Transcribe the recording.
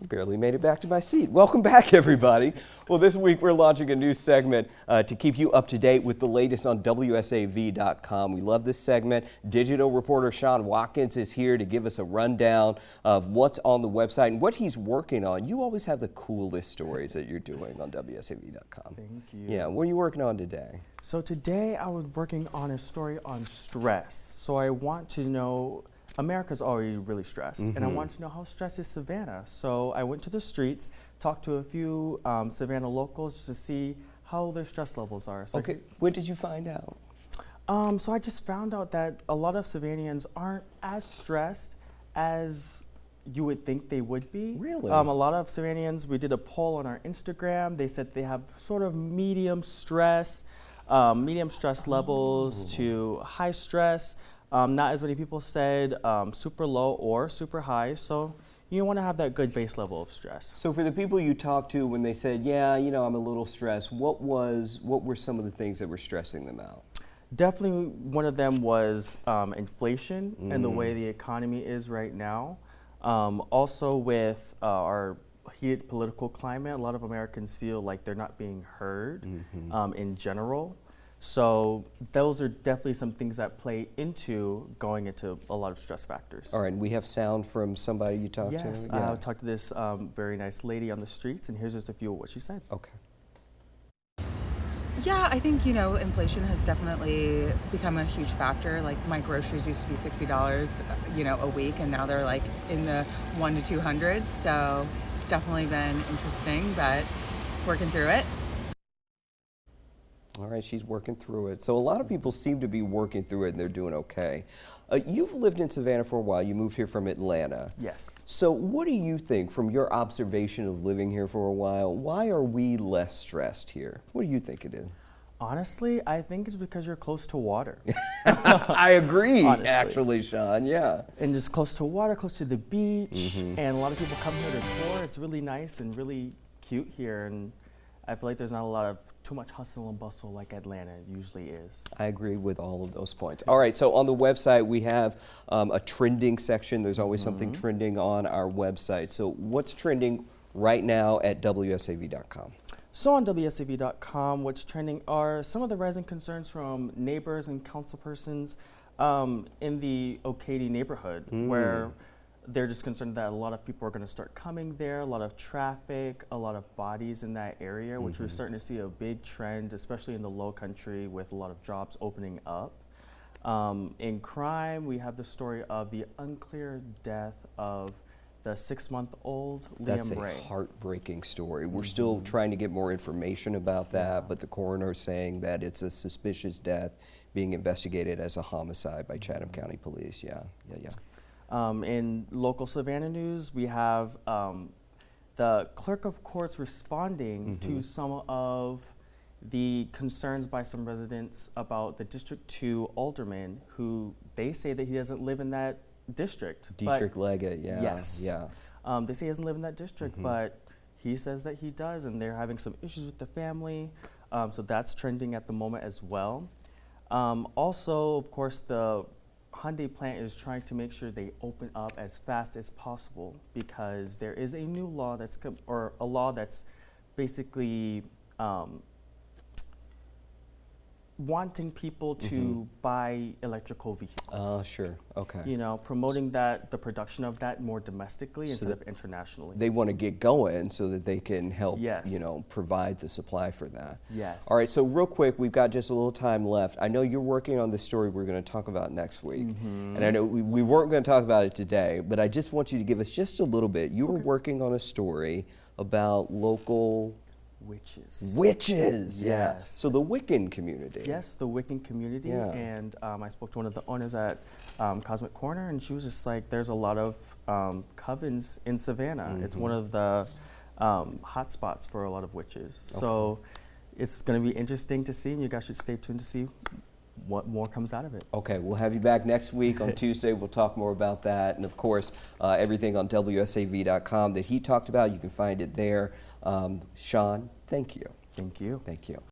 Barely made it back to my seat. Welcome back, everybody. Well, this week we're launching a new segment to keep you up to date with the latest on WSAV.com. We love this segment. Digital reporter Sean Watkins is here to give us a rundown of what's on the website and what he's working on. You always have the coolest stories that you're doing on WSAV.com. Thank you. Yeah, what are you working on today? So today I was working on a story on stress. So I want to know, America's already really stressed, and I want to know how stressed is Savannah. So I went to the streets, talked to a few Savannah locals just to see how their stress levels are. So Okay, what did you find out? So I just found out that a lot of Savannians aren't as stressed as you would think they would be. Really? A lot of Savannians, we did a poll on our Instagram. They said they have sort of medium stress levels to high stress. Not as many people said super low or super high, so you want to have that good base level of stress. So for the people you talked to when they said, yeah, you know, I'm a little stressed, what were some of the things that were stressing them out? Definitely one of them was inflation and the way the economy is right now. Also with our heated political climate, a lot of Americans feel like they're not being heard in general. So those are definitely some things that play into going into a lot of stress factors. All right, and we have sound from somebody you talked to? Yes, I talked to this very nice lady on the streets, and here's just a few of what she said. Okay. Yeah, I think, you know, inflation has definitely become a huge factor. Like my groceries used to be $60, you know, a week, and now they're like in the 100 to 200. So it's definitely been interesting, but working through it. All right, she's working through it. So a lot of people seem to be working through it and they're doing okay. You've lived in Savannah for a while. You moved here from Atlanta. Yes. So what do you think, from your observation of living here for a while, why are we less stressed here? What do you think it is? Honestly, I think it's because you're close to water. I agree, Honestly. actually, Sean, yeah. And just close to water, close to the beach, and a lot of people come here to tour. It's really nice and really cute here, and I feel like there's not a lot of too much hustle and bustle like Atlanta usually is. I agree with all of those points. All right, so on the website we have a trending section. There's always something trending on our website. So what's trending right now at WSAV.com? So on WSAV.com, what's trending are some of the rising concerns from neighbors and councilpersons in the Ocady neighborhood, where they're just concerned that a lot of people are going to start coming there, a lot of traffic, a lot of bodies in that area, which we're starting to see a big trend, especially in the low country with a lot of jobs opening up. In crime, we have the story of the unclear death of the 6-month-old Liam Ray. That's a heartbreaking story. We're still trying to get more information about that, but the coroner is saying that it's a suspicious death being investigated as a homicide by Chatham County Police. Yeah. In local Savannah news, we have the clerk of courts responding to some of the concerns by some residents about the District 2 alderman, who they say that he doesn't live in that district. Dietrich Leggett, yeah. Yes. Yeah. They say he doesn't live in that district, but he says that he does, and they're having some issues with the family. So that's trending at the moment as well. Also, of course, the Hyundai plant is trying to make sure they open up as fast as possible, because there is a new law a law that's basically wanting people to buy electrical vehicles. Sure, okay. You know, promoting the production of that more domestically instead of internationally. They want to get going so that they can help, Yes. you know, provide the supply for that. Yes. All right, so real quick, we've got just a little time left. I know you're working on the story we're going to talk about next week. And I know we weren't going to talk about it today, but I just want you to give us just a little bit. You were working on a story about local Witches. witches. Yeah. Yes. So the Wiccan community. Yes, the Wiccan community. Yeah. And I spoke to one of the owners at Cosmic Corner, and she was just like, there's a lot of covens in Savannah. It's one of the hot spots for a lot of witches. Okay. So it's going to be interesting to see, and you guys should stay tuned to see what more comes out of it. Okay, we'll have you back next week on Tuesday. We'll talk more about that. And of course, everything on WSAV.com that he talked about, you can find it there. Sean, thank you. Thank you. Thank you.